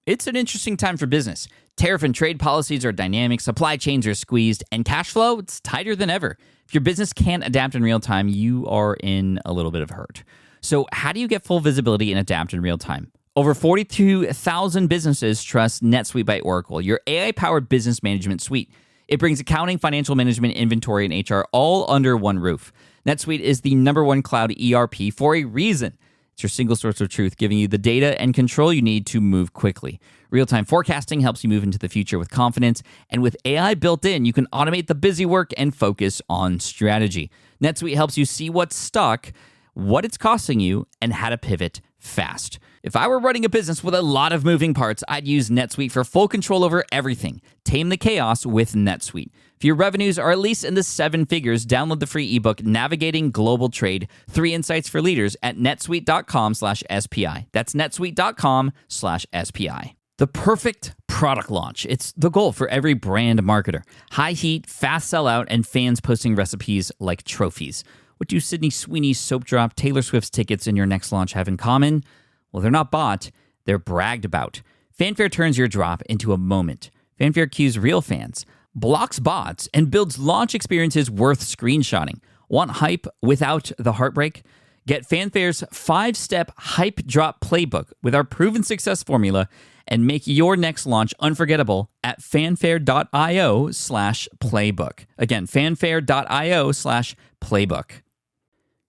It's an interesting time for business. Tariff and trade policies are dynamic, supply chains are squeezed, and cash flow, it's tighter than ever. If your business can't adapt in real time, you are in a little bit of hurt. So how do you get full visibility and adapt in real time? Over 42,000 businesses trust NetSuite by Oracle, your AI-powered business management suite. It brings accounting, financial management, inventory, and HR all under one roof. NetSuite is the #1 cloud ERP for a reason. It's your single source of truth, giving you the data and control you need to move quickly. Real-time forecasting helps you move into the future with confidence, and with AI built in, you can automate the busy work and focus on strategy. NetSuite helps you see what's stuck, what it's costing you, and how to pivot fast. If I were running a business with a lot of moving parts, I'd use NetSuite for full control over everything. Tame the chaos with NetSuite. If your revenues are at least in the 7 figures, download the free ebook, Navigating Global Trade, 3 Insights for Leaders at netsuite.com/SPI. That's netsuite.com/SPI. The perfect product launch. It's the goal for every brand marketer. High heat, fast sellout, and fans posting recipes like trophies. What do Sydney Sweeney's soap drop, Taylor Swift's tickets, and your next launch have in common? Well, they're not bought, they're bragged about. Fanfare turns your drop into a moment. Fanfare cues real fans, blocks bots, and builds launch experiences worth screenshotting. Want hype without the heartbreak? Get Fanfare's 5-step hype drop playbook with our proven success formula and make your next launch unforgettable at fanfare.io/playbook. Again, fanfare.io/playbook.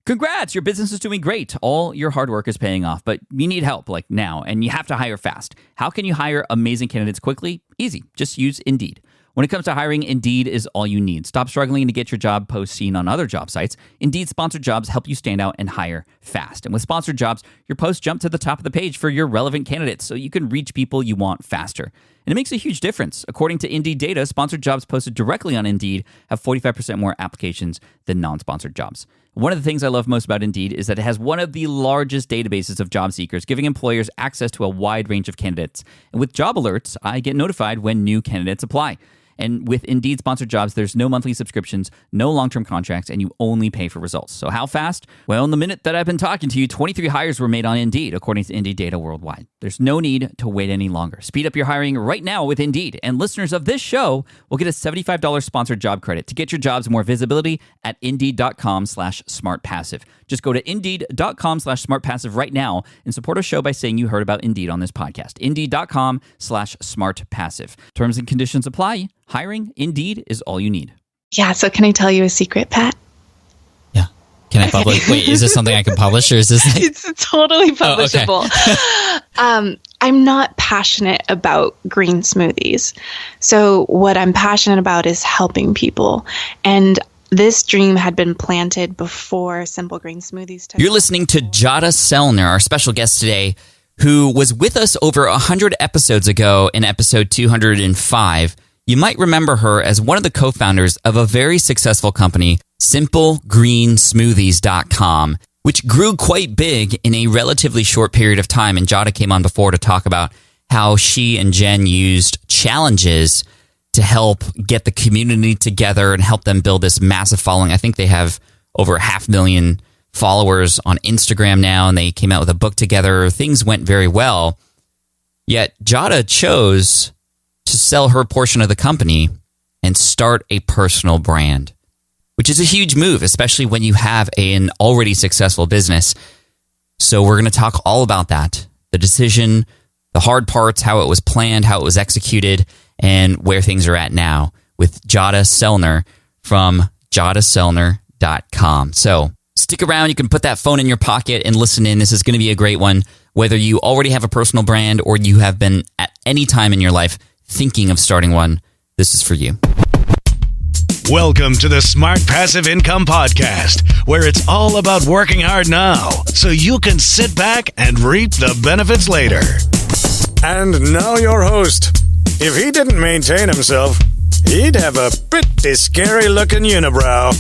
Congrats, your business is doing great. All your hard work is paying off, but you need help like now, and you have to hire fast. How can you hire amazing candidates quickly? Easy. Just use Indeed. When it comes to hiring, Indeed is all you need. Stop struggling to get your job post seen on other job sites. Indeed sponsored jobs help you stand out and hire fast. And with sponsored jobs, your posts jump to the top of the page for your relevant candidates so you can reach people you want faster. And it makes a huge difference. According to Indeed data, sponsored jobs posted directly on Indeed have 45% more applications than non-sponsored jobs. One of the things I love most about Indeed is that it has one of the largest databases of job seekers, giving employers access to a wide range of candidates. And with job alerts, I get notified when new candidates apply. And with Indeed sponsored jobs, there's no monthly subscriptions, no long-term contracts, and you only pay for results. So how fast? Well, in the minute that I've been talking to you, 23 hires were made on Indeed, according to Indeed data worldwide. There's no need to wait any longer. Speed up your hiring right now with Indeed. And listeners of this show will get a $75 sponsored job credit to get your jobs more visibility at Indeed.com/smartpassive. Just go to Indeed.com/smartpassive right now and support our show by saying you heard about Indeed on this podcast. Indeed.com/smartpassive. Terms and conditions apply. Hiring, Indeed, is all you need. Yeah, so can I tell you a secret, Pat? Yeah. Can I publish? Wait, is this something I can publish, or is this like... It's totally publishable. Oh, okay. I'm not passionate about green smoothies. So what I'm passionate about is helping people. And this dream had been planted before Simple Green Smoothies. You're listening to Jadah Sellner, our special guest today, who was with us over 100 episodes ago in episode 205. You might remember her as one of the co-founders of a very successful company, SimpleGreenSmoothies.com, which grew quite big in a relatively short period of time. And Jadah came on before to talk about how she and Jen used challenges to help get the community together and help them build this massive following. I think they have over 500,000 followers on Instagram now, and they came out with a book together. Things went very well. Yet Jadah chose to sell her portion of the company and start a personal brand, which is a huge move, especially when you have an already successful business. So we're going to talk all about that, the decision, the hard parts, how it was planned, how it was executed, and where things are at now with Jadah Sellner from JadahSellner.com. So stick around. You can put that phone in your pocket and listen in. This is going to be a great one. Whether you already have a personal brand or you have been at any time in your life thinking of starting one, this is for you. Welcome to the Smart Passive Income Podcast, where it's all about working hard now so you can sit back and reap the benefits later. And now your host. If he didn't maintain himself, he'd have a pretty scary-looking unibrow.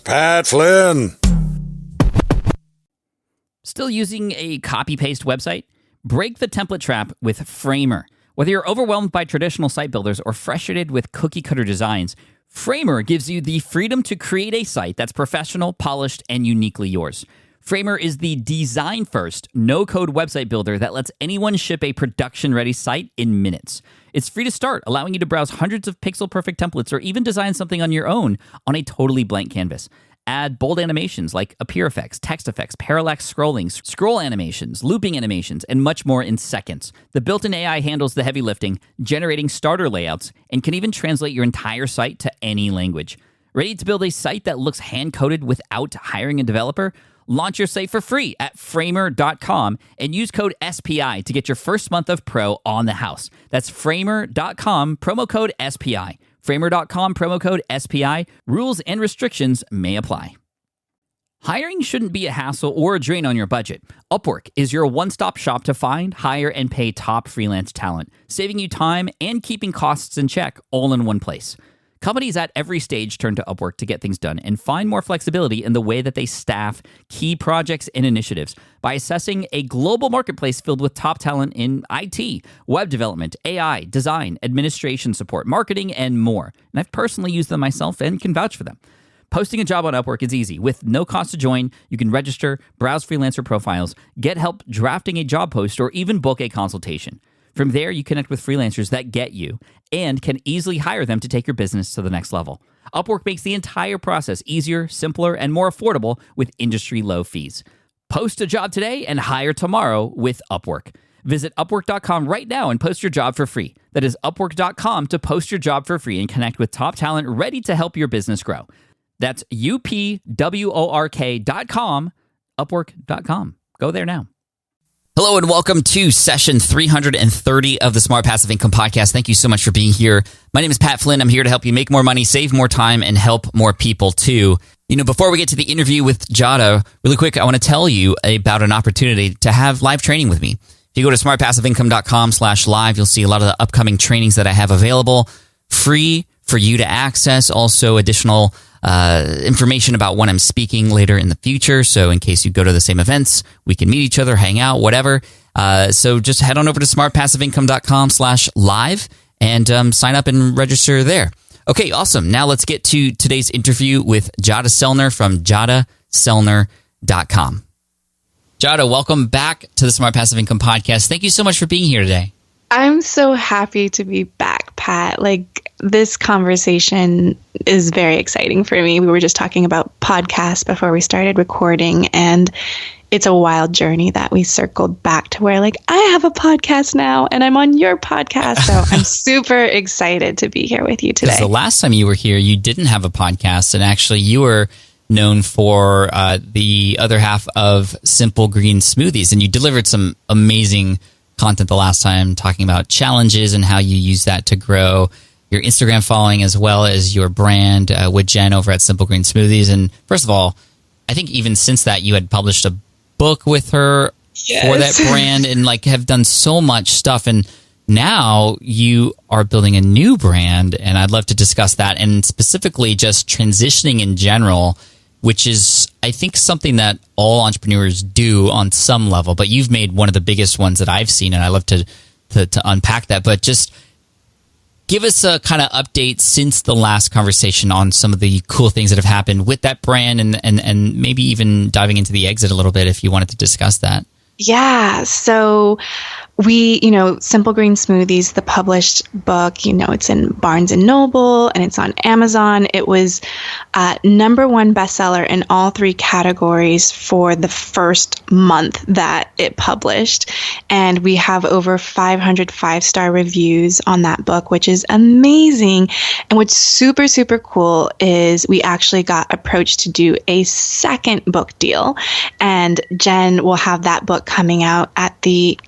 Pat Flynn. Still using a copy-paste website? Break the template trap with Framer. Whether you're overwhelmed by traditional site builders or frustrated with cookie-cutter designs, Framer gives you the freedom to create a site that's professional, polished, and uniquely yours. Framer is the design-first, no-code website builder that lets anyone ship a production-ready site in minutes. It's free to start, allowing you to browse hundreds of pixel-perfect templates or even design something on your own on a totally blank canvas. Add bold animations like appear effects, text effects, parallax scrolling, scroll animations, looping animations, and much more in seconds. The built-in AI handles the heavy lifting, generating starter layouts, and can even translate your entire site to any language. Ready to build a site that looks hand-coded without hiring a developer? Launch your site for free at framer.com and use code SPI to get your first month of pro on the house. That's framer.com, promo code SPI. Framer.com, promo code SPI. Rules and restrictions may apply. Hiring shouldn't be a hassle or a drain on your budget. Upwork is your one-stop shop to find, hire, and pay top freelance talent, saving you time and keeping costs in check all in one place. Companies at every stage turn to Upwork to get things done and find more flexibility in the way that they staff key projects and initiatives by assessing a global marketplace filled with top talent in IT, web development, AI, design, administration support, marketing, and more. And I've personally used them myself and can vouch for them. Posting a job on Upwork is easy. With no cost to join, you can register, browse freelancer profiles, get help drafting a job post, or even book a consultation. From there, you connect with freelancers that get you and can easily hire them to take your business to the next level. Upwork makes the entire process easier, simpler, and more affordable with industry-low fees. Post a job today and hire tomorrow with Upwork. Visit Upwork.com right now and post your job for free. That is Upwork.com to post your job for free and connect with top talent ready to help your business grow. That's UPWORK.com, Upwork.com. Go there now. Hello and welcome to session 330 of the Smart Passive Income Podcast. Thank you so much for being here. My name is Pat Flynn. I'm here to help you make more money, save more time, and help more people too. You know, before we get to the interview with Jadah, really quick, I want to tell you about an opportunity to have live training with me. If you go to smartpassiveincome.com/live, you'll see a lot of the upcoming trainings that I have available, free for you to access. Also, additional information about when I'm speaking later in the future. So in case you go to the same events, we can meet each other, hang out, whatever. So just head on over to smartpassiveincome.com/live and sign up and register there. Okay, awesome. Now let's get to today's interview with Jadah Sellner from JadahSellner.com. Jadah, welcome back to the Smart Passive Income Podcast. Thank you so much for being here today. I'm so happy to be back, Pat. Like, this conversation is very exciting for me. We were just talking about podcasts before we started recording, and it's a wild journey that we circled back to where, like, I have a podcast now, and I'm on your podcast. So I'm super excited to be here with you today. Because the last time you were here, you didn't have a podcast, and actually you were known for the other half of Simple Green Smoothies, and you delivered some amazing content the last time talking about challenges and how you use that to grow your Instagram following as well as your brand with Jen over at Simple Green Smoothies. And first of all, I think even since that you had published a book with her for that brand and like have done so much stuff. And now you are building a new brand, and I'd love to discuss that and specifically just transitioning in general, which is, I think, something that all entrepreneurs do on some level, but you've made one of the biggest ones that I've seen, and I love to unpack that. But just give us a kind of update since the last conversation on some of the cool things that have happened with that brand, and maybe even diving into the exit a little bit if you wanted to discuss that. Yeah. So we, Simple Green Smoothies, the published book, it's in Barnes & Noble and it's on Amazon. It was #1 bestseller in all 3 categories for the first month that it published. And we have over 500 5-star reviews on that book, which is amazing. And what's super, super cool is we actually got approached to do a second book deal. And Jen will have that book coming out at the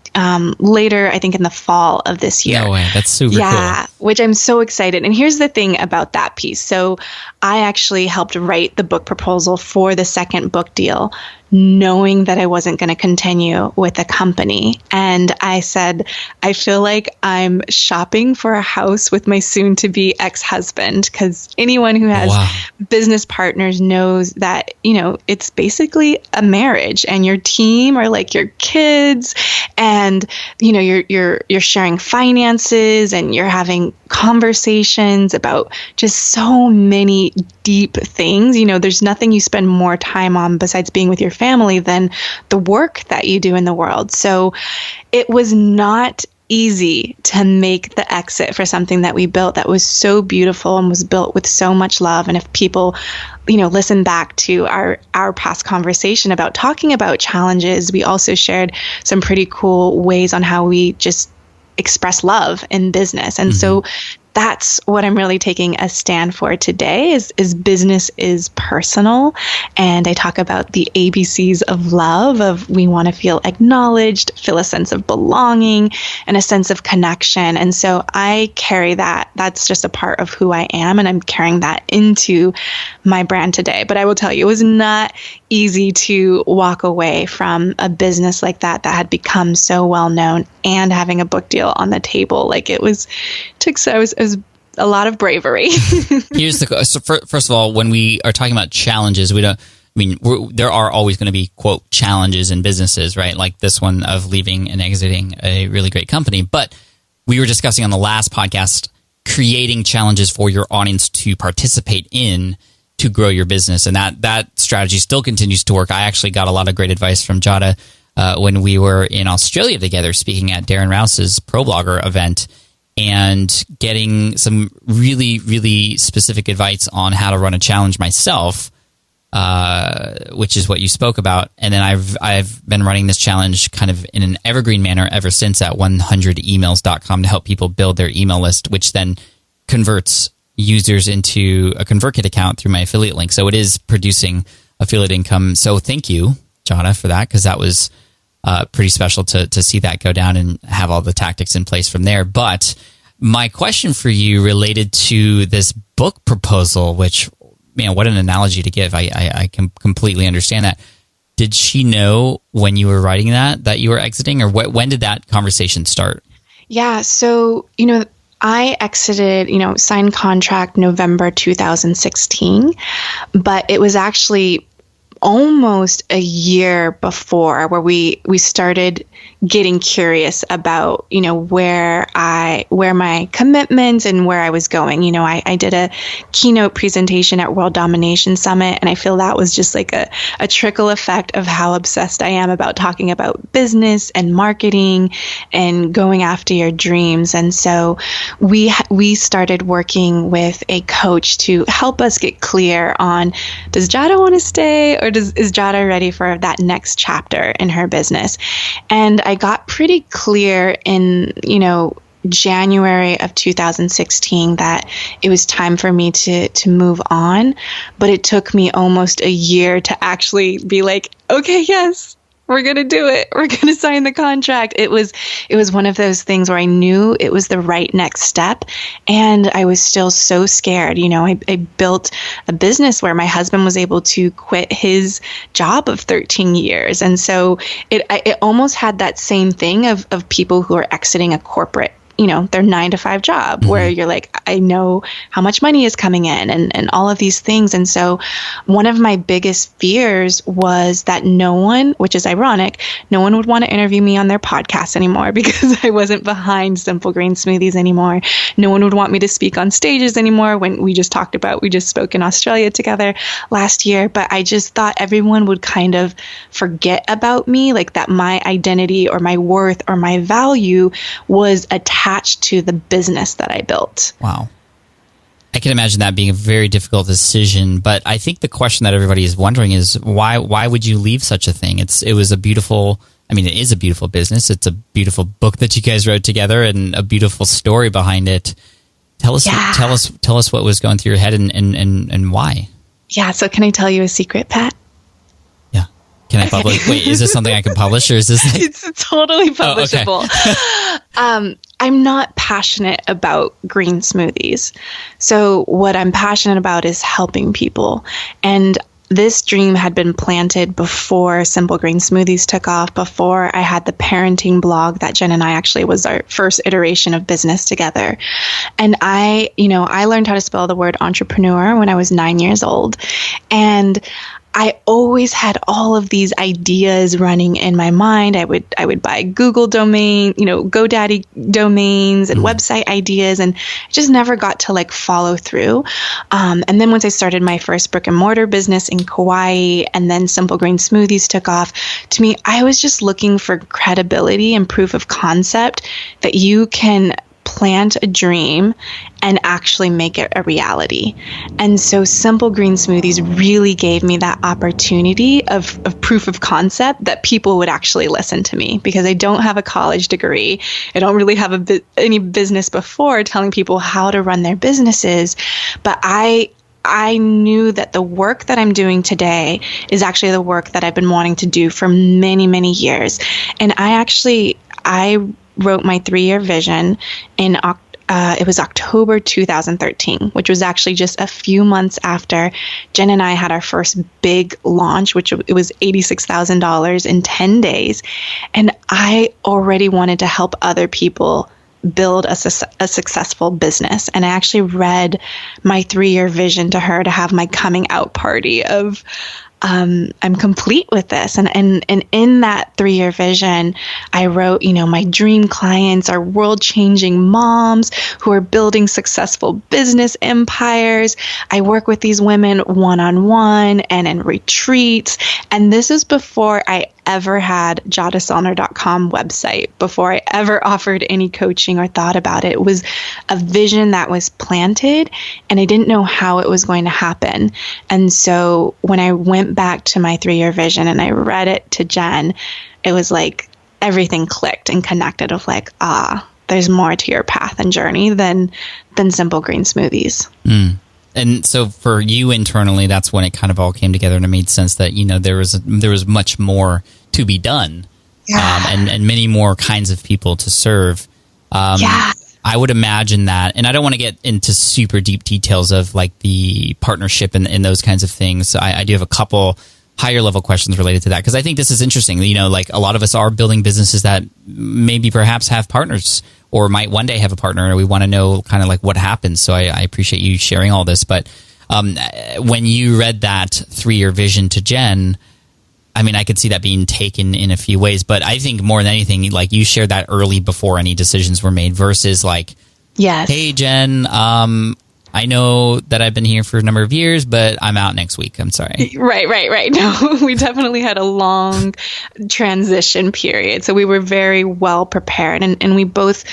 later, I think in the fall of this year. No way. That's super cool. Yeah, which I'm so excited. And here's the thing about that piece. So I actually helped write the book proposal for the second book deal, knowing that I wasn't going to continue with the company. And I said, I feel like I'm shopping for a house with my soon-to-be ex-husband, because anyone who has business partners knows that, it's basically a marriage, and your team are like your kids, and, you're sharing finances, and you're having conversations about just so many deep things. There's nothing you spend more time on besides being with your family family than the work that you do in the world. So it was not easy to make the exit for something that we built that was so beautiful and was built with so much love. And if people, listen back to our past conversation about talking about challenges, we also shared some pretty cool ways on how we just express love in business. And so that's what I'm really taking a stand for today is business is personal. And I talk about the ABCs of love, of we want to feel acknowledged, feel a sense of belonging and a sense of connection. And so I carry that. That's just a part of who I am. And I'm carrying that into my brand today. But I will tell you, it was not easy to walk away from a business like that had become so well known and having a book deal on the table. Like it was a lot of bravery. So first of all, when we are talking about challenges, there are always going to be, quote, challenges in businesses, right? Like this one of leaving and exiting a really great company. But we were discussing on the last podcast, creating challenges for your audience to participate in to grow your business. And that strategy still continues to work. I actually got a lot of great advice from Jadah when we were in Australia together speaking at Darren Rouse's Pro Blogger event, and getting some really, really specific advice on how to run a challenge myself, which is what you spoke about. And then I've been running this challenge kind of in an evergreen manner ever since at 100emails.com to help people build their email list, which then converts users into a ConvertKit account through my affiliate link. So it is producing affiliate income. So thank you, Jadah, for that, because that was pretty special to see that go down and have all the tactics in place from there. But my question for you related to this book proposal, which, what an analogy to give. I can completely understand that. Did she know when you were writing that you were exiting, or when did that conversation start? Yeah. So, I exited, signed contract November 2016, but it was actually almost a year before where we started getting curious about, where my commitment and where I was going. I did a keynote presentation at World Domination Summit, and I feel that was just like a trickle effect of how obsessed I am about talking about business and marketing and going after your dreams. And so we started working with a coach to help us get clear on, does Jadah want to stay, or is Jadah ready for that next chapter in her business? And I got pretty clear in, January of 2016 that it was time for me to move on. But it took me almost a year to actually be like, okay, yes, we're going to do it. We're going to sign the contract. It was one of those things where I knew it was the right next step. And I was still so scared. I built a business where my husband was able to quit his job of 13 years. And so it almost had that same thing of people who are exiting a corporate, their 9-to-5 job, where you're like, I know how much money is coming in and all of these things. And so one of my biggest fears was that no one, which is ironic, no one would want to interview me on their podcast anymore because I wasn't behind Simple Green Smoothies anymore. No one would want me to speak on stages anymore. When we just spoke in Australia together last year, but I just thought everyone would kind of forget about me, like that my identity or my worth or my value was attached to the business that I built. Wow. I can imagine that being a very difficult decision, but I think the question that everybody is wondering is why would you leave such a thing? It is a beautiful business. It's a beautiful book that you guys wrote together and a beautiful story behind it. Tell us what was going through your head and why. Yeah. So can I tell you a secret, Pat? Yeah. Can I publish? Wait, is this something I can publish, or is this like... It's totally publishable. Oh, okay. I'm not passionate about green smoothies. So what I'm passionate about is helping people. And this dream had been planted before Simple Green Smoothies took off, before I had the parenting blog that Jen and I actually was our first iteration of business together. And I learned how to spell the word entrepreneur when I was 9 years old. And I always had all of these ideas running in my mind. I would buy Google domain, GoDaddy domains and website ideas, and I just never got to like follow through. And then once I started my first brick and mortar business in Kauai, and then Simple Green Smoothies took off, to me, I was just looking for credibility and proof of concept that you can plant a dream and actually make it a reality. And so Simple Green Smoothies really gave me that opportunity of proof of concept that people would actually listen to me, because I don't have a college degree. I don't really have any business before telling people how to run their businesses. But I knew that the work that I'm doing today is actually the work that I've been wanting to do for many, many years. And I wrote my 3-year vision in it was October 2013, which was actually just a few months after Jen and I had our first big launch, which it was $86,000 in 10 days. And I already wanted to help other people build a successful business. And I actually read my 3-year vision to her to have my coming out party of I'm complete with this. And in that 3-year vision, I wrote, my dream clients are world-changing moms who are building successful business empires. I work with these women one-on-one and in retreats. And this is before I ever had JadahSellner.com website, before I ever offered any coaching or thought about it. It was a vision that was planted, and I didn't know how it was going to happen. And so when I went back to my 3-year vision and I read it to Jen, it was like everything clicked and connected of like, there's more to your path and journey than Simple Green Smoothies. Mm. And so for you internally, that's when it kind of all came together, and it made sense that, there was much more to be done, and many more kinds of people to serve. I would imagine that, and I don't want to get into super deep details of like the partnership and those kinds of things. I do have a couple higher level questions related to that, because I think this is interesting. Like a lot of us are building businesses that maybe perhaps have partners, or might one day have a partner, and we want to know kind of like what happens. So I appreciate you sharing all this. But when you read that 3-year vision to Jen, I mean, I could see that being taken in a few ways. But I think more than anything, like you shared that early before any decisions were made, versus like, yes, hey, Jen, I know that I've been here for a number of years, but I'm out next week. I'm sorry. Right. No, we definitely had a long transition period. So we were very well prepared. And we both,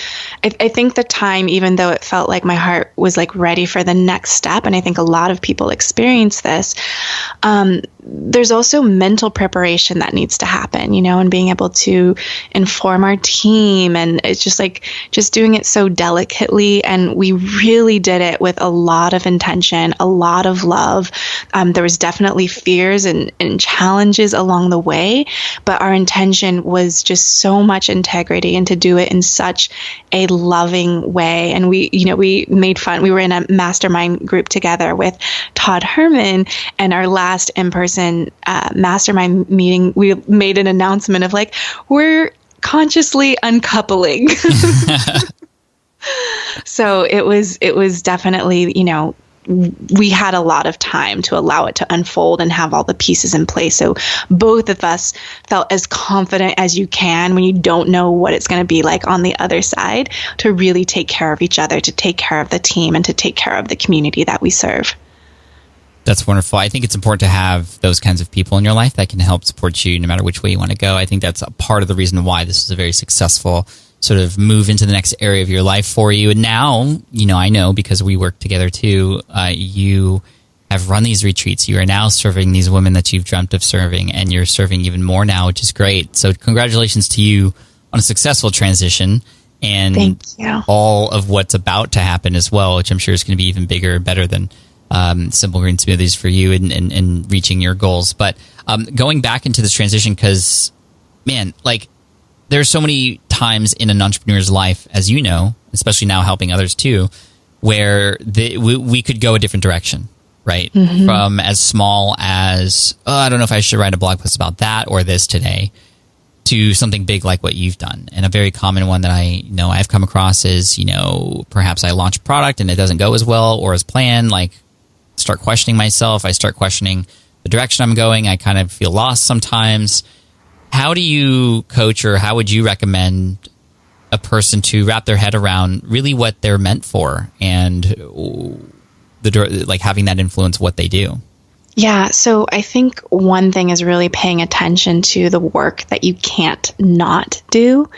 I think the time, even though it felt like my heart was like ready for the next step, and I think a lot of people experience this, there's also mental preparation that needs to happen, and being able to inform our team. And it's just doing it so delicately. And we really did it with a lot of intention, a lot of love. There was definitely fears and challenges along the way, but our intention was just so much integrity, and to do it in such a loving way. And we made fun. We were in a mastermind group together with Todd Herman, and our last in-person mastermind meeting, we made an announcement of like, we're consciously uncoupling. So it was definitely, we had a lot of time to allow it to unfold and have all the pieces in place. So both of us felt as confident as you can when you don't know what it's going to be like on the other side, to really take care of each other, to take care of the team, and to take care of the community that we serve. That's wonderful. I think it's important to have those kinds of people in your life that can help support you no matter which way you want to go. I think that's a part of the reason why this is a very successful sort of move into the next area of your life for you. And now, I know because we work together too, you have run these retreats. You are now serving these women that you've dreamt of serving, and you're serving even more now, which is great. So congratulations to you on a successful transition, and all of what's about to happen as well, which I'm sure is going to be even bigger, better than Simple Green Smoothies for you in reaching your goals. But going back into this transition, because, man, like, there's so many times in an entrepreneur's life, as you know, especially now helping others too, where we could go a different direction, right? Mm-hmm. From as small as, I don't know if I should write a blog post about that or this today, to something big like what you've done. And a very common one that I know I've come across is, perhaps I launch a product and it doesn't go as well or as planned. Like, start questioning myself. I start questioning the direction I'm going. I kind of feel lost sometimes. How do you coach, or how would you recommend a person to wrap their head around really what they're meant for, and having that influence what they do? Yeah, so I think one thing is really paying attention to the work that you can't not do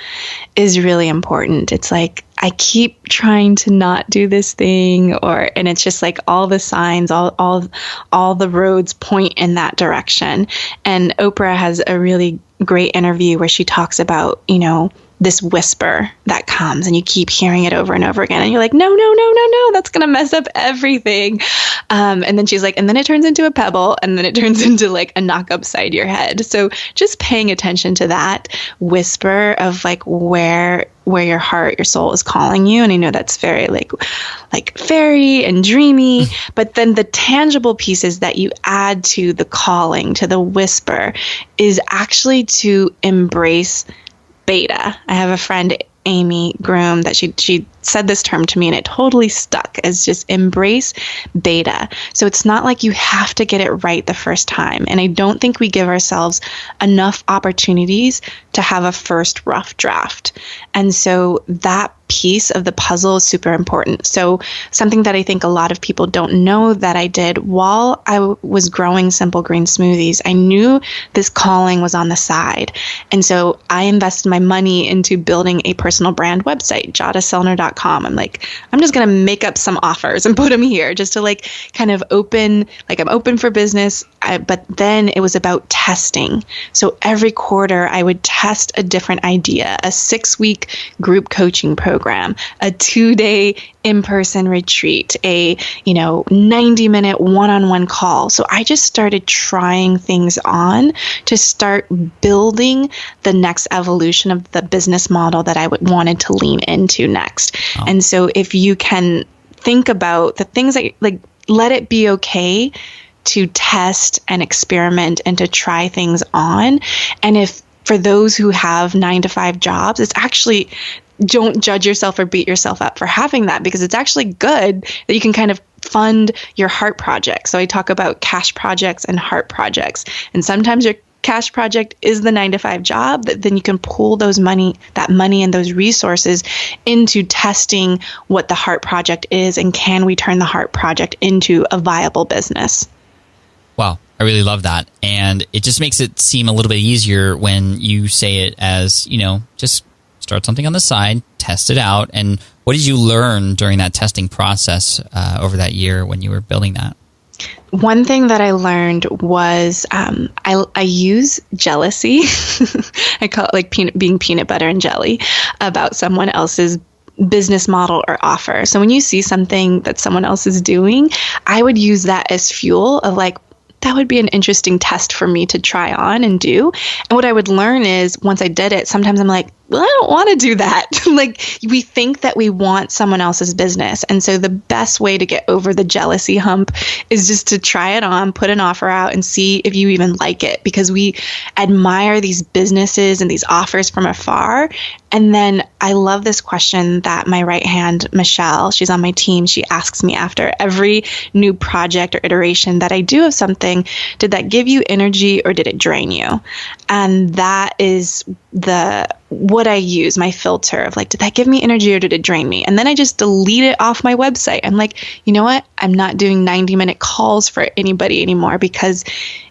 is really important. It's like, I keep trying to not do this thing, and it's just like all the signs, all the roads point in that direction. And Oprah has a really great interview where she talks about, this whisper that comes and you keep hearing it over and over again. And you're like, no, that's going to mess up everything. And then she's like, and then it turns into a pebble, and then it turns into like a knock upside your head. So just paying attention to that whisper of like where your heart, your soul is calling you. And I know that's very like fairy and dreamy, but then the tangible pieces that you add to the calling, to the whisper, is actually to embrace beta. I have a friend, Amy Groom, that she said this term to me, and it totally stuck, as just embrace beta. So it's not like you have to get it right the first time. And I don't think we give ourselves enough opportunities to have a first rough draft. And so that piece of the puzzle is super important. So something that I think a lot of people don't know that I did while I was growing Simple Green Smoothies, I knew this calling was on the side. And so I invested my money into building a personal brand website, JadahSellner.com. I'm like, I'm just going to make up some offers and put them here just to like kind of open, like I'm open for business. But then it was about testing. So every quarter I would test a different idea, a 6-week group coaching program, a 2-day in-person retreat, a 90-minute one-on-one call. So I just started trying things on to start building the next evolution of the business model that I wanted to lean into next. Oh. And so if you can think about the things that like, let it be okay to test and experiment and to try things on. And if for those who have 9-to-5 jobs, it's actually, don't judge yourself or beat yourself up for having that, because it's actually good that you can kind of fund your heart project. So I talk about cash projects and heart projects. And sometimes your cash project is the 9-to-5 job, then you can pool that money and those resources into testing what the heart project is, and can we turn the heart project into a viable business? Wow, I really love that. And it just makes it seem a little bit easier when you say it as, just start something on the side, test it out. And what did you learn during that testing process over that year when you were building that? One thing that I learned was I use jealousy. I call it like being peanut butter and jelly about someone else's business model or offer. So when you see something that someone else is doing, I would use that as fuel of like, that would be an interesting test for me to try on and do. And what I would learn is once I did it, sometimes I'm like, well, I don't want to do that. Like we think that we want someone else's business. And so the best way to get over the jealousy hump is just to try it on, put an offer out and see if you even like it, because we admire these businesses and these offers from afar. And then I love this question that my right hand, Michelle, she's on my team, she asks me after every new project or iteration that I do of something, did that give you energy or did it drain you? And that is what I use, my filter of like, did that give me energy or did it drain me? And then I just delete it off my website. I'm like, you know what? I'm not doing 90-minute calls for anybody anymore, because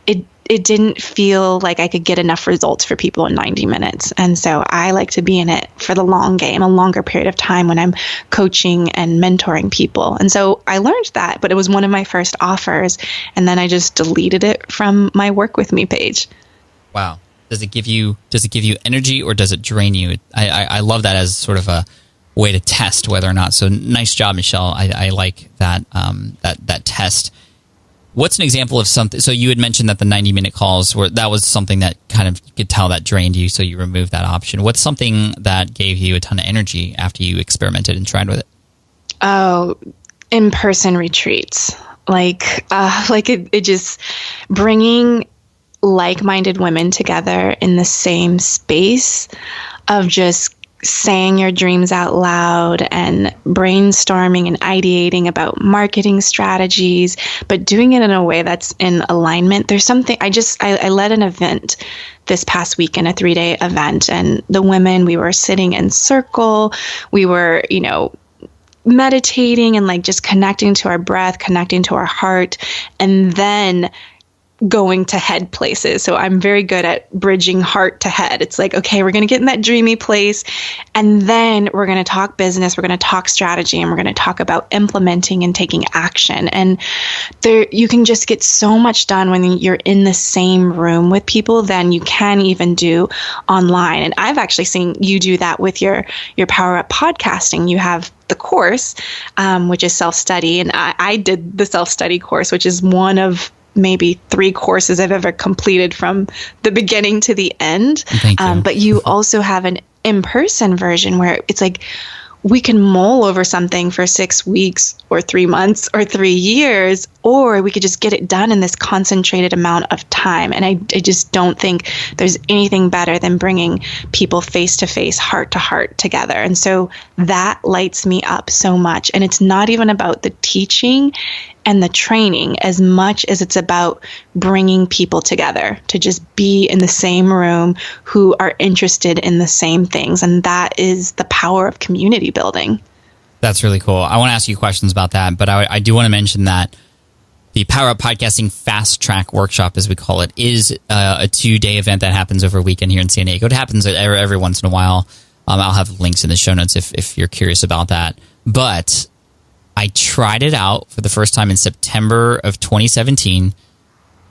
it didn't feel like I could get enough results for people in 90 minutes. And so I like to be in it for the long game, a longer period of time when I'm coaching and mentoring people. And so I learned that, but it was one of my first offers. And then I just deleted it from my Work With Me page. Wow. Does it give you energy or does it drain you? I love that as sort of a way to test whether or not. So nice job, Michelle. I like that that test. What's an example of something? So you had mentioned that the 90-minute calls that was something that kind of you could tell that drained you, so you removed that option. What's something that gave you a ton of energy after you experimented and tried with it? Oh, in-person retreats. It just bringing like-minded women together in the same space of just saying your dreams out loud and brainstorming and ideating about marketing strategies, but doing it in a way that's in alignment. There's something, I led an event this past weekend, a 3-day event, and the women, we were sitting in circle. We were, meditating and like just connecting to our breath, connecting to our heart, and then going to head places. So I'm very good at bridging heart to head. It's like, okay, we're going to get in that dreamy place, and then we're going to talk business, we're going to talk strategy, and we're going to talk about implementing and taking action. And there, you can just get so much done when you're in the same room with people than you can even do online. And I've actually seen you do that with your Power Up podcasting. You have the course, which is self-study. And I did the self-study course, which is one of maybe 3 courses I've ever completed from the beginning to the end. Thank you. But you also have an in-person version where it's like we can mull over something for 6 weeks or 3 months or 3 years, or we could just get it done in this concentrated amount of time. And I just don't think there's anything better than bringing people face to face, heart to heart together. And so that lights me up so much. And it's not even about the teaching and the training as much as it's about bringing people together to just be in the same room who are interested in the same things. And that is the power of community building. That's really cool. I want to ask you questions about that, but I do want to mention that the Power Up Podcasting Fast Track Workshop, as we call it, is a 2-day event that happens over a weekend here in San Diego. It happens every once in a while. I'll have links in the show notes if you're curious about that. But I tried it out for the first time in September of 2017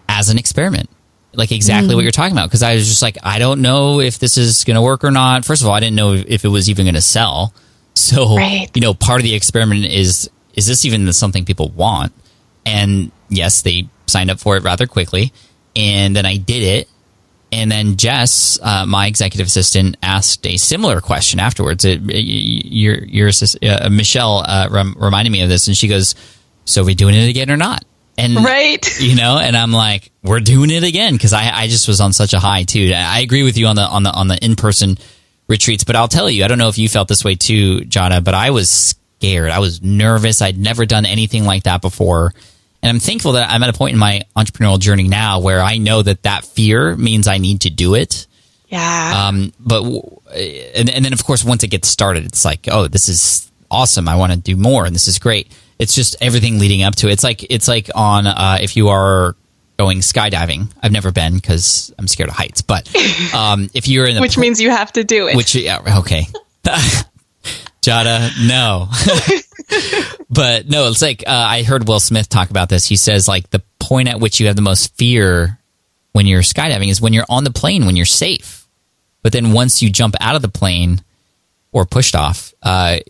as an experiment. Like exactly what you're talking about. Because I was just like, I don't know if this is going to work or not. First of all, I didn't know if it was even going to sell. So, part of the experiment is this even something people want? And yes, they signed up for it rather quickly. And then I did it. And then Jess, my executive assistant, asked a similar question afterwards. Your assistant, Michelle reminded me of this, and she goes, "So are we doing it again or not?" And and I'm like, "We're doing it again," because I just was on such a high too. I agree with you on the in-person retreats, but I'll tell you, I don't know if you felt this way too, Jadah, but I was scared. I was nervous. I'd never done anything like that before. And I'm thankful that I'm at a point in my entrepreneurial journey now where I know that fear means I need to do it. Yeah. But then of course, once it gets started, it's like, oh, this is awesome. I want to do more, and this is great. It's just everything leading up to it. It's like on if you are going skydiving. I've never been because I'm scared of heights. But if you're in which means you have to do it. Okay. Jadah, no. But no, it's like I heard Will Smith talk about this. He says like the point at which you have the most fear when you're skydiving is when you're on the plane, when you're safe. But then once you jump out of the plane or pushed off,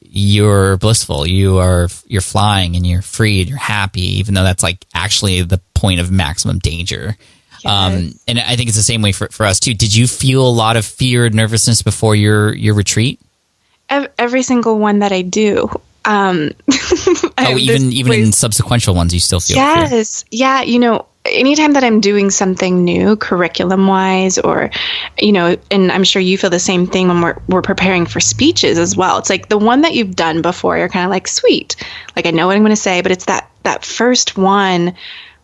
you're blissful. You're flying and you're free and you're happy, even though that's like actually the point of maximum danger. Yes. And I think it's the same way for us too. Did you feel a lot of fear and nervousness before your retreat? Every single one that I do. Even in subsequent ones, you still feel fear. Yeah. Anytime that I'm doing something new, curriculum wise, or, and I'm sure you feel the same thing when we're preparing for speeches as well. It's like the one that you've done before, you're kind of like, sweet, like I know what I'm going to say, but it's that first one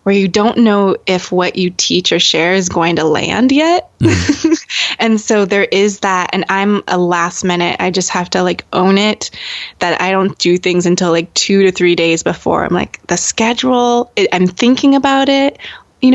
where you don't know if what you teach or share is going to land yet. Mm-hmm. And so there is that. And I'm a last minute. I just have to like own it that I don't do things until like 2 to 3 days before. I'm like the schedule, I'm thinking about it,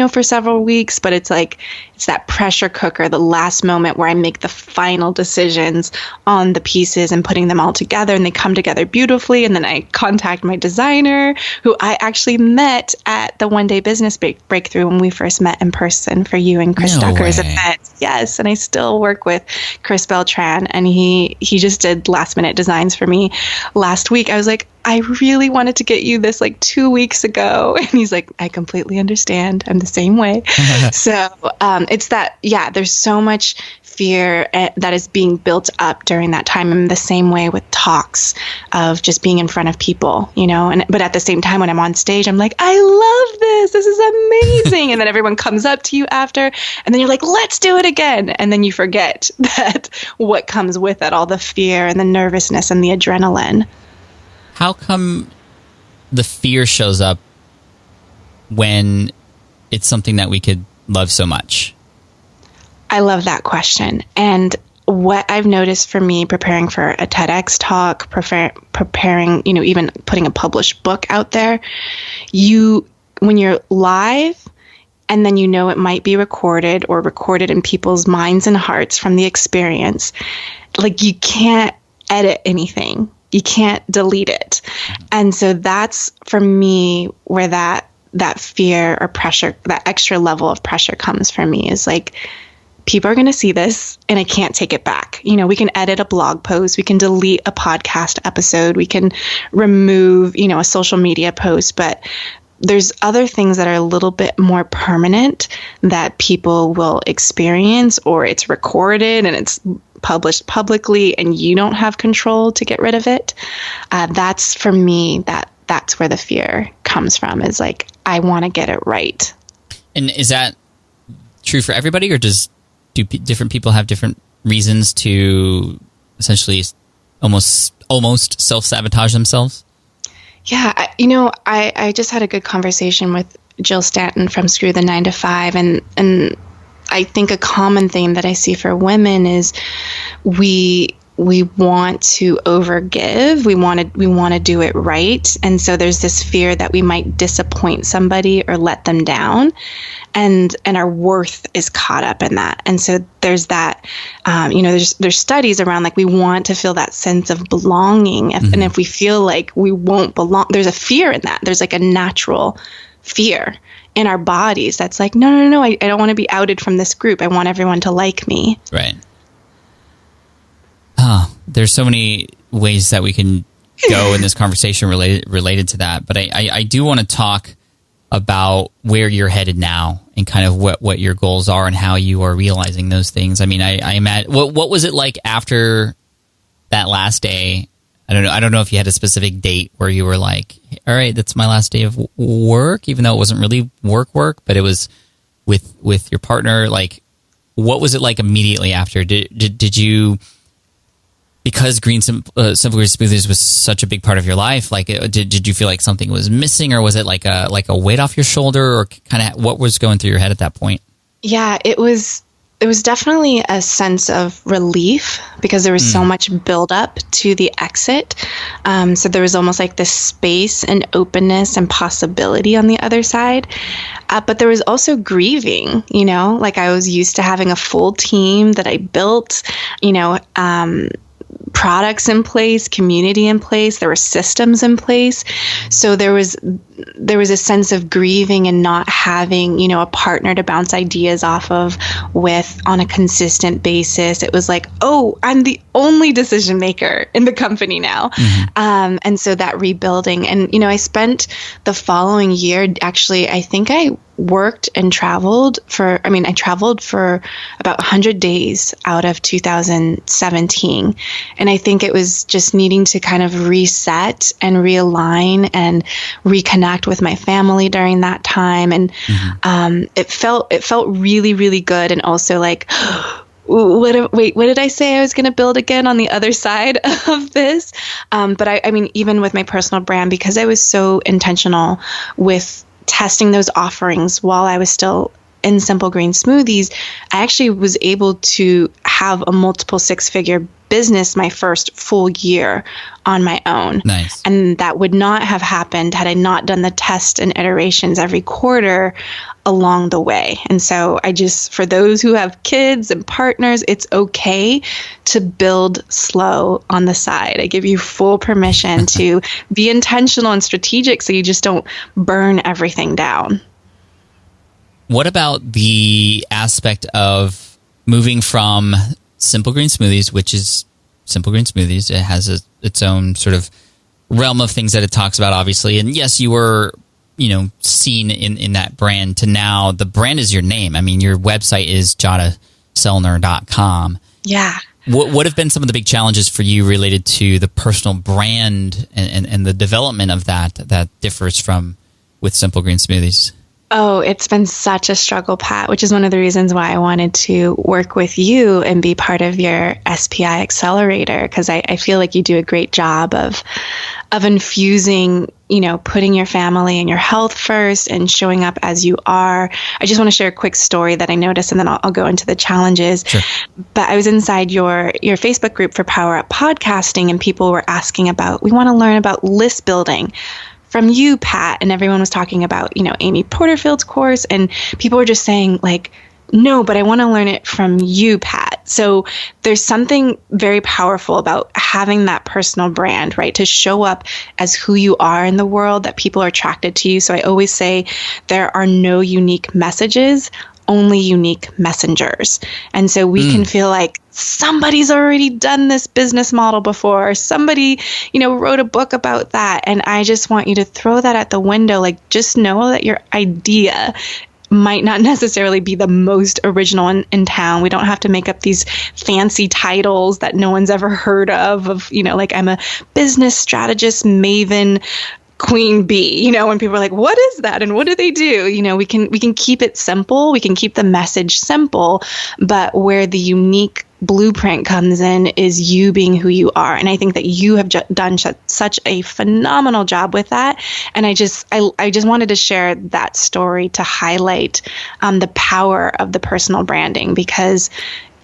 for several weeks, but it's like, it's that pressure cooker, the last moment where I make the final decisions on the pieces and putting them all together, and they come together beautifully. And then I contact my designer, who I actually met at the One Day Business Breakthrough when we first met in person for you and Chris Ducker's event. Yes. And I still work with Chris Beltran, and he just did last minute designs for me last week. I was like, I really wanted to get you this like 2 weeks ago. And he's like, I completely understand. I'm the same way. So it's that, there's so much fear that is being built up during that time. In the same way with talks of just being in front of people, but at the same time, when I'm on stage, I'm like, I love this. This is amazing. And then everyone comes up to you after, and then you're like, let's do it again. And then you forget that what comes with it, all the fear and the nervousness and the adrenaline. How come the fear shows up when it's something that we could love so much? I love that question. And what I've noticed for me preparing for a TEDx talk, preparing, even putting a published book out there, when you're live and then it might be recorded or recorded in people's minds and hearts from the experience, like you can't edit anything. You can't delete it. And so that's for me where that fear or pressure, that extra level of pressure comes from me, is like, people are going to see this and I can't take it back. We can edit a blog post. We can delete a podcast episode. We can remove, a social media post. But there's other things that are a little bit more permanent that people will experience, or it's recorded and it's published publicly and you don't have control to get rid of it. That's for me, that's where the fear comes from, is like, I want to get it right. And is that true for everybody, or do different people have different reasons to essentially almost self-sabotage themselves? Yeah, I just had a good conversation with Jill Stanton from Screw the 9 to 5, and I think a common thing that I see for women is we want to overgive. We want to do it right. And so there's this fear that we might disappoint somebody or let them down. And our worth is caught up in that. And so there's that, there's studies around, like, we want to feel that sense of belonging. And if we feel like we won't belong, there's a fear in that. There's like a natural fear in our bodies that's like, no, I don't want to be outed from this group. I want everyone to like me. Right. There's so many ways that we can go in this conversation related to that. But I do want to talk about where you're headed now and kind of what your goals are and how you are realizing those things. I mean, I imagine, what was it like after that last day? I don't know if you had a specific date where you were like, all right, that's my last day of work, even though it wasn't really work, but it was with your partner. Like, what was it like immediately after? Did you, because Simple Green Smoothies was such a big part of your life, like, did you feel like something was missing, or was it like a weight off your shoulder, or kind of what was going through your head at that point? Yeah, it was definitely a sense of relief, because there was so much buildup to the exit. So there was almost like this space and openness and possibility on the other side. But there was also grieving, like I was used to having a full team that I built, products in place, community in place, there were systems in place. So there was a sense of grieving and not having, a partner to bounce ideas off of with on a consistent basis. It was like, oh, I'm the only decision maker in the company now. And so that rebuilding, and, I spent the following year, actually, I think I worked and traveled for about 100 days out of 2017. And I think it was just needing to kind of reset and realign and reconnect with my family during that time. And it felt really, really good. And also like, what did I say I was going to build again on the other side of this? But I mean, even with my personal brand, because I was so intentional with testing those offerings while I was still in Simple Green Smoothies, I actually was able to have a multiple six-figure business my first full year on my own. Nice. And that would not have happened had I not done the tests and iterations every quarter along the way. And so for those who have kids and partners, it's okay to build slow on the side. I give you full permission to be intentional and strategic so you just don't burn everything down. What about the aspect of moving from Simple Green Smoothies, which is Simple Green Smoothies? It has its own sort of realm of things that it talks about, obviously. And yes, you were, seen in that brand, to now the brand is your name. I mean, your website is Jadah Sellner.com. Yeah. What have been some of the big challenges for you related to the personal brand and the development of that differs from with Simple Green Smoothies? Oh, it's been such a struggle, Pat, which is one of the reasons why I wanted to work with you and be part of your SPI accelerator, because I feel like you do a great job of infusing, putting your family and your health first and showing up as you are. I just want to share a quick story that I noticed, and then I'll go into the challenges. Sure. But I was inside your Facebook group for Power Up Podcasting, and people were asking we want to learn about list building from you, Pat, and everyone was talking about, Amy Porterfield's course, and people were just saying no, but I want to learn it from you, Pat. So there's something very powerful about having that personal brand, right? To show up as who you are in the world, that people are attracted to you. So I always say there are no unique messages, only unique messengers. And so we can feel like somebody's already done this business model before, or somebody, wrote a book about that. And I just want you to throw that at the window. Just know that your idea might not necessarily be the most original in town. We don't have to make up these fancy titles that no one's ever heard of, I'm a business strategist, maven, queen bee, when people are like, what is that? And what do they do? We can keep it simple. We can keep the message simple, but where the unique blueprint comes in is you being who you are. And I think that you have done such a phenomenal job with that. And I just wanted to share that story to highlight the power of the personal branding, because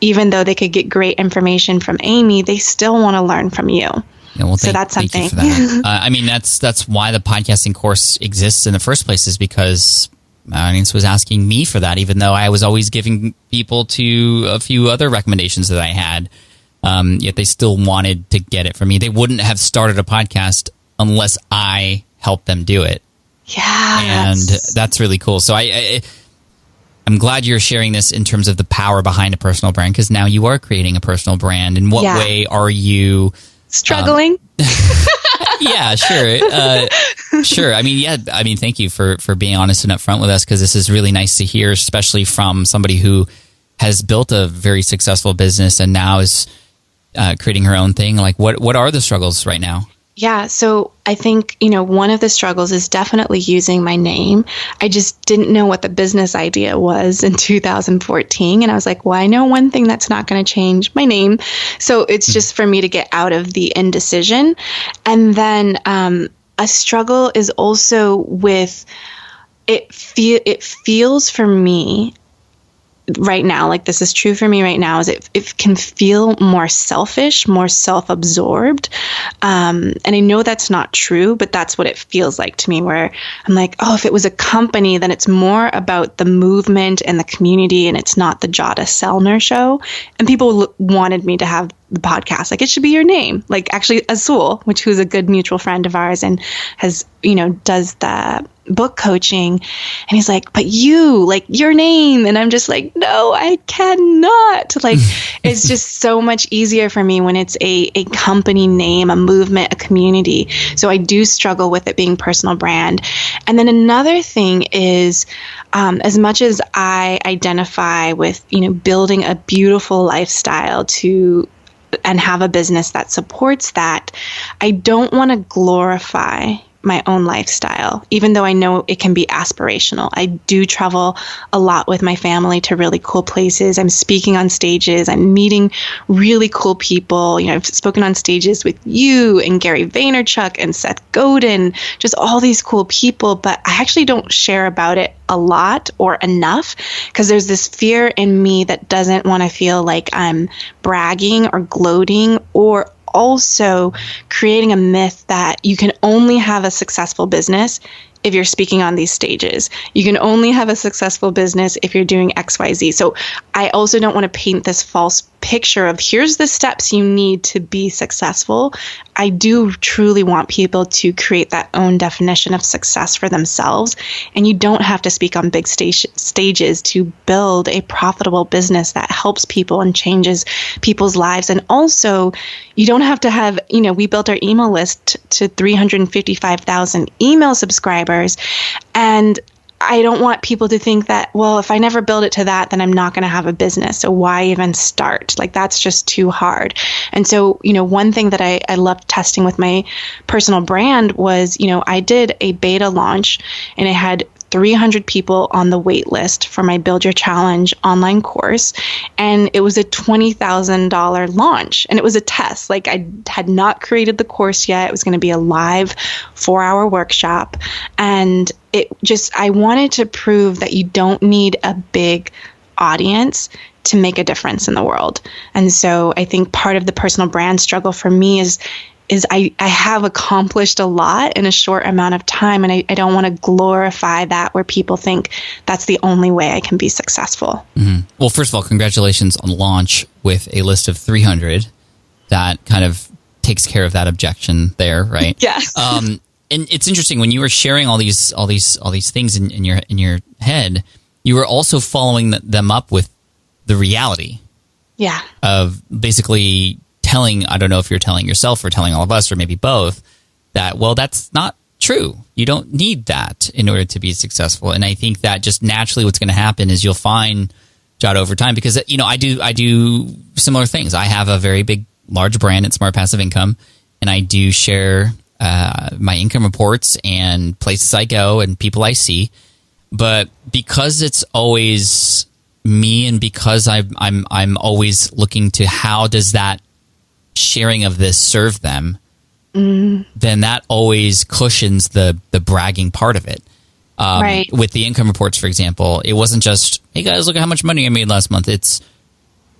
even though they could get great information from Amy, they still want to learn from you. Yeah, well, so that's something. Thank you for that. That's why the podcasting course exists in the first place, is because my audience was asking me for that, even though I was always giving people to a few other recommendations that I had. Yet they still wanted to get it from me. They wouldn't have started a podcast unless I helped them do it. Yeah. And that's really cool. So I'm glad you're sharing this in terms of the power behind a personal brand, because now you are creating a personal brand. In what way are you struggling? Yeah, sure. Sure. Thank you for being honest and upfront with us, because this is really nice to hear, especially from somebody who has built a very successful business and now is creating her own thing. What are the struggles right now? Yeah. So I think, one of the struggles is definitely using my name. I just didn't know what the business idea was in 2014. And I was like, well, I know one thing that's not going to change: my name. So it's just for me to get out of the indecision. And then a struggle is also with it feels for me right now, this is true for me right now, is it can feel more selfish, more self-absorbed. And I know that's not true, but that's what it feels like to me, where I'm like, oh, if it was a company, then it's more about the movement and the community, and it's not the Jadah Sellner show. And people wanted me to have the podcast. It should be your name. Actually, Azul, who's a good mutual friend of ours and has, does the book coaching. And he's like, but you, your name. And I'm just like, no, I cannot. It's just so much easier for me when it's a company name, a movement, a community. So I do struggle with it being personal brand. And then another thing is, as much as I identify with, building a beautiful lifestyle and have a business that supports that, I don't want to glorify my own lifestyle, even though I know it can be aspirational. I do travel a lot with my family to really cool places. I'm speaking on stages. I'm meeting really cool people. I've spoken on stages with you and Gary Vaynerchuk and Seth Godin, just all these cool people, but I actually don't share about it a lot or enough, because there's this fear in me that doesn't want to feel like I'm bragging or gloating, or also creating a myth that you can only have a successful business if you're speaking on these stages. You can only have a successful business if you're doing XYZ. So I also don't want to paint this false picture of here's the steps you need to be successful. I do truly want people to create that own definition of success for themselves. And you don't have to speak on big stages to build a profitable business that helps people and changes people's lives. And also, you don't have to have, we built our email list to 355,000 email subscribers. And I don't want people to think that, well, if I never build it to that, then I'm not going to have a business. So why even start? Like, that's just too hard. And so, one thing that I loved testing with my personal brand was, I did a beta launch and I had 300 people on the wait list for my Build Your Challenge online course. And it was a $20,000 launch. And it was a test. Like, I had not created the course yet. It was going to be a live 4-hour workshop. And I wanted to prove that you don't need a big audience to make a difference in the world. And so I think part of the personal brand struggle for me is I have accomplished a lot in a short amount of time, and I don't want to glorify that where people think that's the only way I can be successful. Mm-hmm. Well, first of all, congratulations on launch with a list of 300. That kind of takes care of that objection there, right? Yeah. And it's interesting when you were sharing all these things in your head, you were also following them up with the reality. Yeah. Of basically telling, I don't know if you're telling yourself or telling all of us or maybe both, that, well, that's not true. You don't need that in order to be successful. And I think that just naturally what's going to happen is you'll find, Jadah, over time, because, I do similar things. I have a very large brand at Smart Passive Income, and I do share my income reports and places I go and people I see. But because it's always me and because I'm always looking to how does that sharing of this serve them, then that always cushions the bragging part of it. Right. With the income reports, for example, it wasn't just, hey guys, look at how much money I made last month. It's,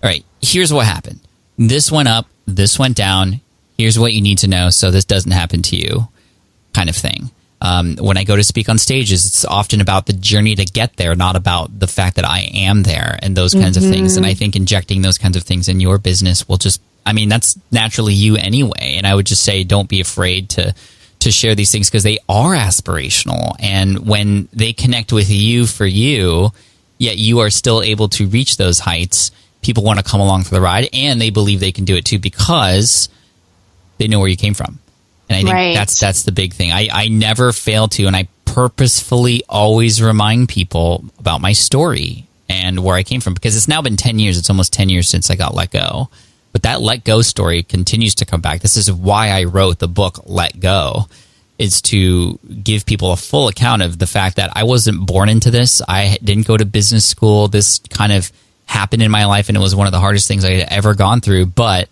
all right, here's what happened. This went up, this went down, here's what you need to know so this doesn't happen to you, kind of thing. When I go to speak on stages, it's often about the journey to get there, not about the fact that I am there and those kinds of things. And I think injecting those kinds of things in your business will just, that's naturally you anyway. And I would just say, don't be afraid to share these things because they are aspirational. And when they connect with you for you, yet you are still able to reach those heights, people want to come along for the ride and they believe they can do it too because they know where you came from. And I think that's the big thing. I never fail to, and I purposefully always remind people about my story and where I came from because it's now been 10 years. It's almost 10 years since I got let go. But that let go story continues to come back. This is why I wrote the book, Let Go, is to give people a full account of the fact that I wasn't born into this. I didn't go to business school. This kind of happened in my life, and it was one of the hardest things I had ever gone through. But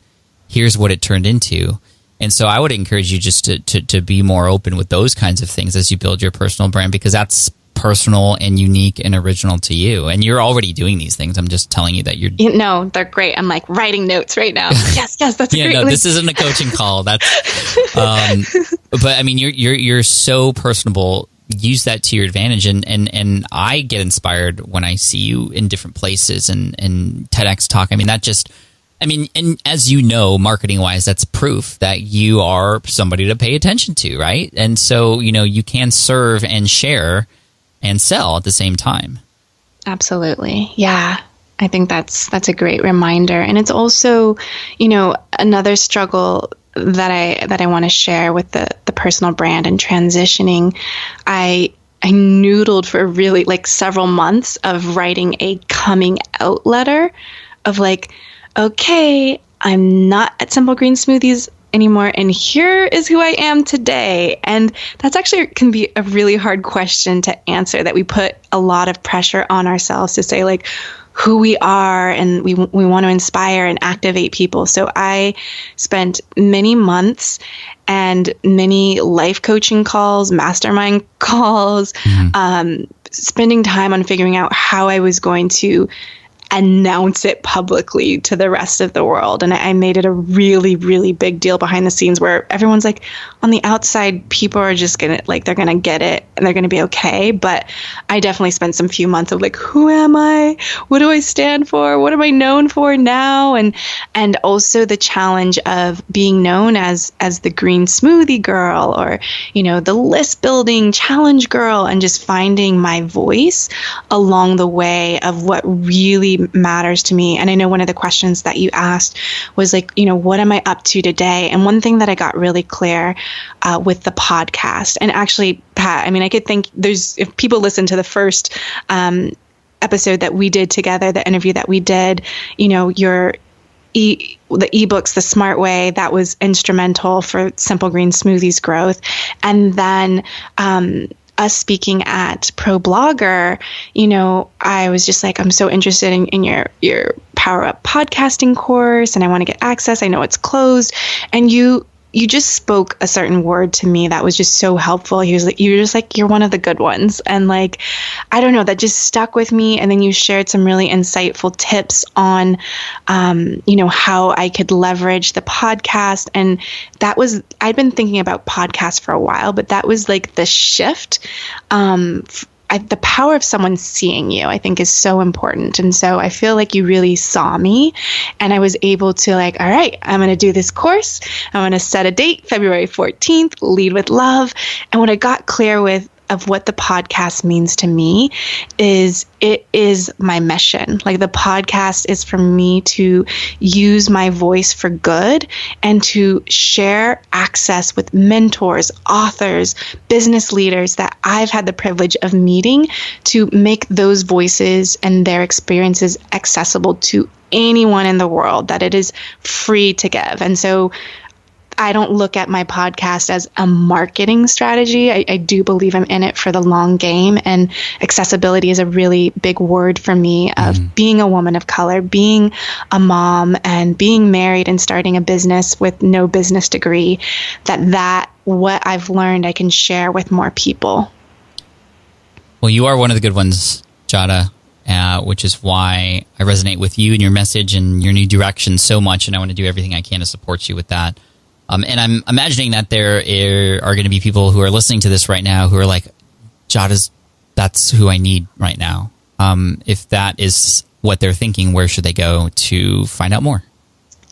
here's what it turned into. And so I would encourage you just to be more open with those kinds of things as you build your personal brand, because that's personal and unique and original to you. And you're already doing these things. I'm just telling you that you're... No, they're great. I'm like writing notes right now. Yes, that's great. No, this isn't a coaching call. That's... but you're so personable. Use that to your advantage. And I get inspired when I see you in different places and TEDx talk. That just... and as you know, marketing wise, that's proof that you are somebody to pay attention to, right? And so, you can serve and share and sell at the same time. Absolutely. Yeah. I think that's a great reminder. And it's also, another struggle that I want to share with the personal brand and transitioning. I noodled for really several months of writing a coming out letter of okay, I'm not at Simple Green Smoothies anymore, and here is who I am today. And that's actually can be a really hard question to answer, that we put a lot of pressure on ourselves to say who we are, and we want to inspire and activate people. So I spent many months and many life coaching calls, mastermind calls, spending time on figuring out how I was going to announce it publicly to the rest of the world. And I made it a really, really big deal behind the scenes, where everyone's on the outside, people are just going to they're going to get it and they're going to be okay. But I definitely spent some few months of who am I? What do I stand for? What am I known for now? And also the challenge of being known as the green smoothie girl, or, the list building challenge girl, and just finding my voice along the way of what really really matters to me. And I know one of the questions that you asked was like, what am I up to today? And one thing that I got really clear with the podcast, and actually, Pat, I could think if people listen to the first episode that we did together, the interview that we did, the ebooks, The Smart Way, that was instrumental for Simple Green Smoothies growth. And then us speaking at Pro Blogger, I was just like, I'm so interested in your Power Up podcasting course, and I want to get access. I know it's closed. And you just spoke a certain word to me that was just so helpful. You were just like, you're one of the good ones. And like, I don't know, that just stuck with me. And then you shared some really insightful tips on, how I could leverage the podcast. And I'd been thinking about podcasts for a while, but that was like the shift. The power of someone seeing you, I think, is so important. And so I feel like you really saw me, and I was able to like, all right, I'm going to do this course. I'm going to set a date, February 14th, Lead with Love. And what I got clear of what the podcast means to me is it is my mission. Like, the podcast is for me to use my voice for good and to share access with mentors, authors, business leaders that I've had the privilege of meeting, to make those voices and their experiences accessible to anyone in the world, that it is free to give. And so I don't look at my podcast as a marketing strategy. I do believe I'm in it for the long game, and accessibility is a really big word for me of being a woman of color, being a mom, and being married and starting a business with no business degree, that what I've learned I can share with more people. Well, you are one of the good ones, Jadah, which is why I resonate with you and your message and your new direction so much, and I want to do everything I can to support you with that. And I'm imagining that there are going to be people who are listening to this right now who are like, that's who I need right now. If that is what they're thinking, where should they go to find out more?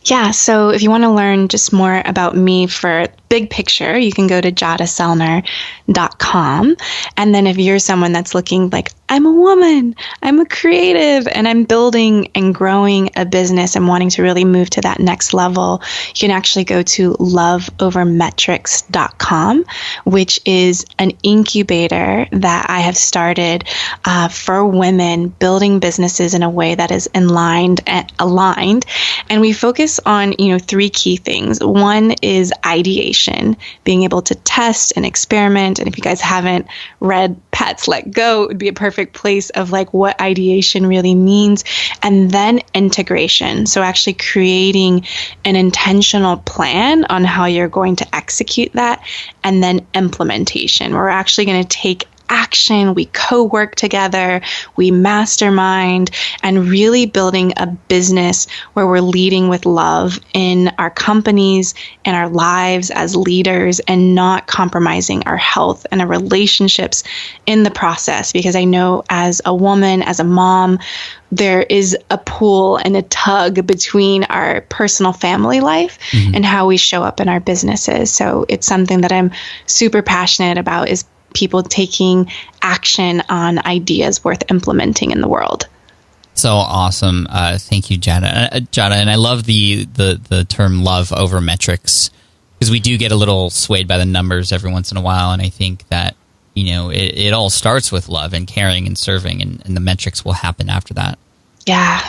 Yeah, so if you want to learn just more about me for big picture, you can go to jadahtsellner.com. And then if you're someone that's looking like, I'm a woman, I'm a creative, and I'm building and growing a business and wanting to really move to that next level, you can actually go to loveovermetrics.com, which is an incubator that I have started for women building businesses in a way that is aligned. And we focus on, three key things. One is ideation, being able to test and experiment. And if you guys haven't read Pat's Let Go, it would be a perfect place of like what ideation really means. And then integration. So actually creating an intentional plan on how you're going to execute that. And then implementation. We're actually going to take action, we co-work together, we mastermind, and really building a business where we're leading with love in our companies and our lives as leaders, and not compromising our health and our relationships in the process. Because I know as a woman, as a mom, there is a pull and a tug between our personal family life and how we show up in our businesses. So it's something that I'm super passionate about, is people taking action on ideas worth implementing in the world. So awesome. Thank you, Jadah. And I love the term love over metrics, because we do get a little swayed by the numbers every once in a while. And I think that, it all starts with love and caring and serving, and the metrics will happen after that. Yeah.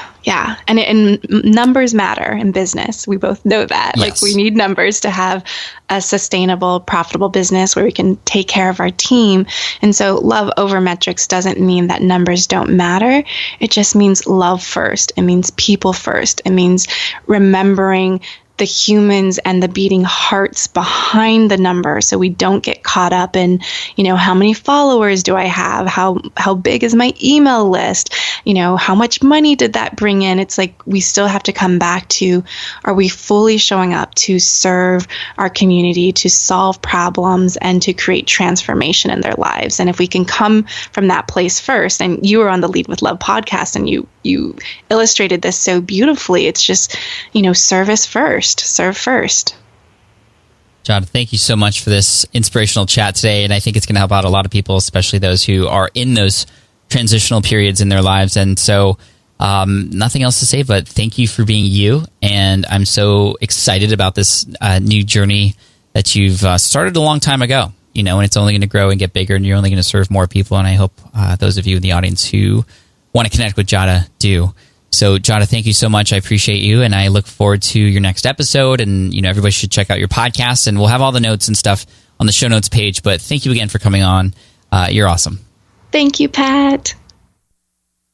And numbers matter in business. We both know that. Yes. Like, we need numbers to have a sustainable, profitable business where we can take care of our team. And so love over metrics doesn't mean that numbers don't matter. It just means love first. It means people first. It means remembering the humans and the beating hearts behind the number, so we don't get caught up in, how many followers do I have? How big is my email list? How much money did that bring in? It's like, we still have to come back to, are we fully showing up to serve our community, to solve problems, and to create transformation in their lives? And if we can come from that place first, and you were on the Lead with Love podcast, and you illustrated this so beautifully. It's just, service first. Serve first. Jadah, thank you so much for this inspirational chat today. And I think it's going to help out a lot of people, especially those who are in those transitional periods in their lives. And so Nothing else to say, but thank you for being you. And I'm so excited about this new journey that you've started a long time ago, and it's only going to grow and get bigger, and you're only going to serve more people. And I hope those of you in the audience who want to connect with Jadah do. So, Jadah, thank you so much. I appreciate you, and I look forward to your next episode. And, everybody should check out your podcast, and we'll have all the notes and stuff on the show notes page. But thank you again for coming on. You're awesome. Thank you, Pat.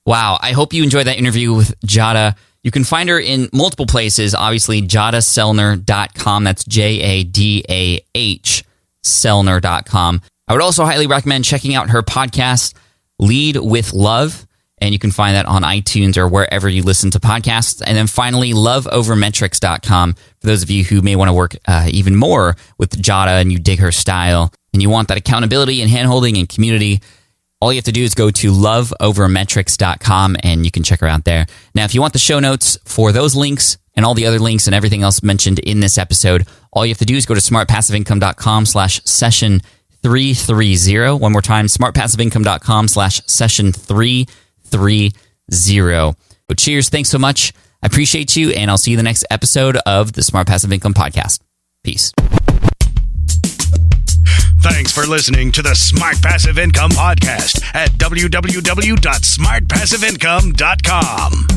Wow. I hope you enjoyed that interview with Jadah. You can find her in multiple places. Obviously, JadahSellner.com. That's JADAH Sellner.com. I would also highly recommend checking out her podcast, Lead with Love. And you can find that on iTunes or wherever you listen to podcasts. And then finally, loveovermetrics.com. For those of you who may want to work even more with Jadah and you dig her style and you want that accountability and handholding and community, all you have to do is go to loveovermetrics.com and you can check her out there. Now, if you want the show notes for those links and all the other links and everything else mentioned in this episode, all you have to do is go to smartpassiveincome.com/session330. One more time, smartpassiveincome.com/session330. But cheers. Thanks so much. I appreciate you, and I'll see you in the next episode of the Smart Passive Income Podcast. Peace. Thanks for listening to the Smart Passive Income Podcast at www.smartpassiveincome.com.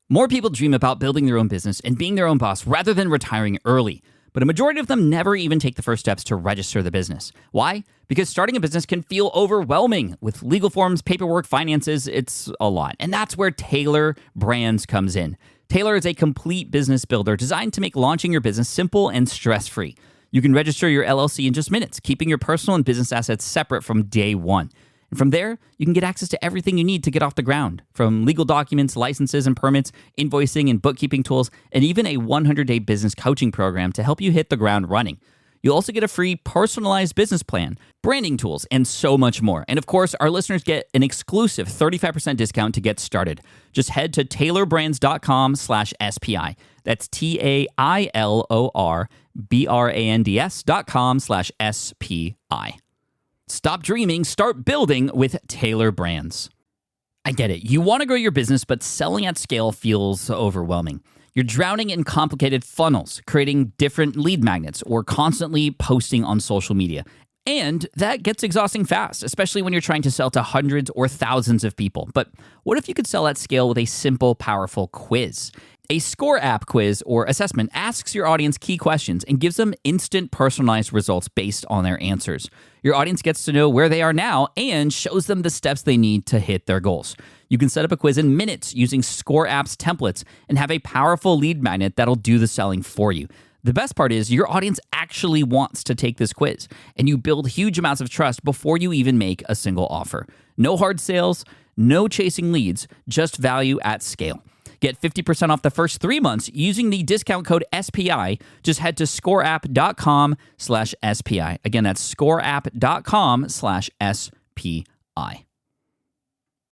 More people dream about building their own business and being their own boss rather than retiring early. But a majority of them never even take the first steps to register the business. Why? Because starting a business can feel overwhelming. With legal forms, paperwork, finances, it's a lot. And that's where Taylor Brands comes in. Taylor is a complete business builder designed to make launching your business simple and stress-free. You can register your LLC in just minutes, keeping your personal and business assets separate from day one. And from there, you can get access to everything you need to get off the ground, from legal documents, licenses and permits, invoicing and bookkeeping tools, and even a 100-day business coaching program to help you hit the ground running. You'll also get a free personalized business plan, branding tools, and so much more. And of course, our listeners get an exclusive 35% discount to get started. Just head to taylorbrands.com/SPI. That's TAILORBRANDS.com/SPI. Stop dreaming, start building with Taylor Brands. I get it. You want to grow your business, but selling at scale feels overwhelming. You're drowning in complicated funnels, creating different lead magnets, or constantly posting on social media. And that gets exhausting fast, especially when you're trying to sell to hundreds or thousands of people. But what if you could sell at scale with a simple, powerful quiz? A score app quiz or assessment asks your audience key questions and gives them instant personalized results based on their answers. Your audience gets to know where they are now and shows them the steps they need to hit their goals. You can set up a quiz in minutes using Score App's templates and have a powerful lead magnet that'll do the selling for you. The best part is your audience actually wants to take this quiz, and you build huge amounts of trust before you even make a single offer. No hard sales, no chasing leads, just value at scale. Get 50% off the first 3 months using the discount code SPI. Just head to scoreapp.com/SPI. Again, that's scoreapp.com/SPI.